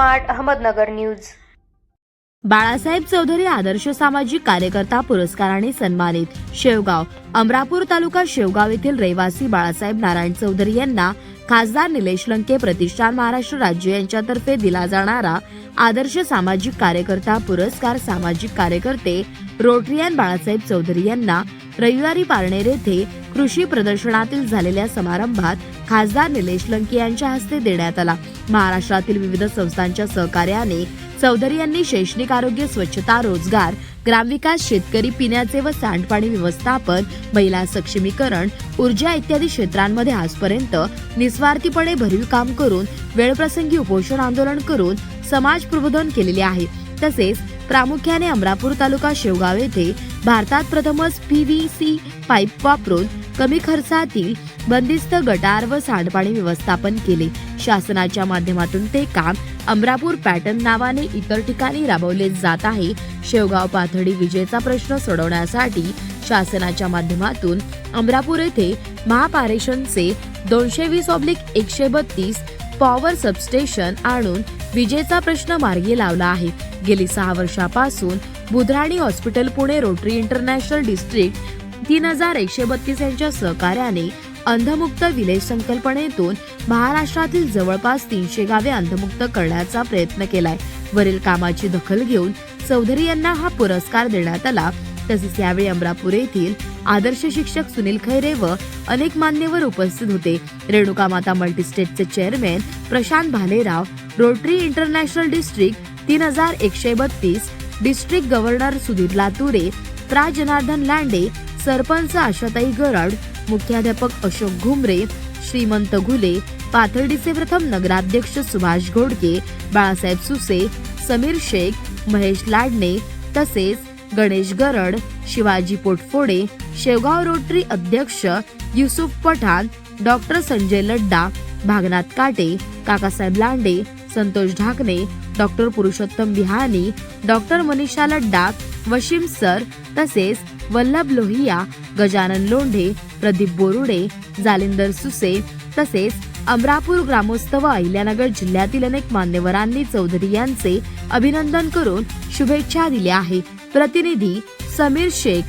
Smart Ahmednagar news. Balasaheb Chaudhari आदर्श सामाजिक कार्यकर्ता पुरस्काराने सन्मानित। शेवगाव अमरापूर तालुका शेवगाव येथील रहिवासी बाळासाहेब नारायण चौधरी यांना खासदार निलेश लंके प्रतिष्ठान महाराष्ट्र राज्य यांच्यातर्फे दिला जाणारा आदर्श सामाजिक कार्यकर्ता पुरस्कार सामाजिक कार्यकर्ते रोटरियन बाळासाहेब चौधरी यांना रविवारी पारनेर येथे कृषी प्रदर्शनातील झालेल्या समारंभात खासदार निलेश लंके यांच्या हस्ते देण्यात आला। महाराष्ट्रातील विविध संस्थांच्या सहकार्याने चौधरी यांनी शैक्षणिक, आरोग्य, स्वच्छता, रोजगार, ग्रामविकास, शेतकरी, पिण्याचे व सांडपाणी व्यवस्थापन, महिला सक्षमीकरण, ऊर्जा इत्यादी क्षेत्रांमध्ये आजपर्यंत निस्वार्थीपणे भरीव काम करून वेळप्रसंगी उपोषण आंदोलन करून समाज प्रबोधन केलेले आहे। तसेच प्रामुख्याने अमरापूर तालुका शेवगाव येथे भारतात प्रथमच PVC पाईप वापरून कमी खर्चातील बंदिस्त गटार व सांडपाणी व्यवस्थापन केले। शासनाच्या माध्यमातून ते काम अमरापूर पॅटर्न नावाने इतर ठिकाणी राबवले जात आहे। शेवगाव पाथर्डी विजेचा प्रश्न सोडवण्यासाठी शासनाच्या माध्यमातून अमरापूर येथे महापारेषणचे 220/132 पॉवर सबस्टेशन आणून विजेचा प्रश्न मार्गी लावला आहे। गेली 6 वर्षापासून Budhrani hospital Pune rotary international district 3132 यांच्या सहकार्याने अंधमुक्त विलेज संकल्पनेतून महाराष्ट्रातील जवळपास 300 गावे अंधमुक्त करण्याचा प्रयत्न केलाय। वरील कामाची दखल घेऊन चौधरी यांना हा पुरस्कार देण्यात आला। तसेच यावेळी अमरापूर येथील आदर्श शिक्षक सुनील खैरे व अनेक मान्यवर उपस्थित होते। रेणुका माता मल्टीस्टेटचे chairman Prashant Bhalerao, rotary international district 3132, district governor Sudhir Lature, प्रा जनार्दन लांडे, सरपंच आशाताई गरड, मुख्याध्यापक अशोक घुमरे, श्रीमंत घुले, पाथर्डीचे प्रथम नगराध्यक्ष सुभाष घोडके, बाळासाहेब सुसे, समीर शेख, महेश लाडणे, तसेच गणेश गरड, शिवाजी पोटफोडे, शेवगाव रोटरी अध्यक्ष Yusuf Pathan, doctor Sanjay Ladda, Bhagnath Kate, Kakasaheb Lande, Santosh Dhakane, doctor Purushottam Vihani, doctor Manisha Ladda, Vasim sir, तसेच वल्लभ लोहिया, गजानन लोंढे, प्रदीप बोरुडे, जालिंदर सुसे, तसेच अमरापूर ग्रामस्थ व अहिल्यानगर जिल्ह्यातील अनेक मान्यवरांनी चौधरी यांचे अभिनंदन करून शुभेच्छा दिल्या आहे। प्रतिनिधी समीर शेख,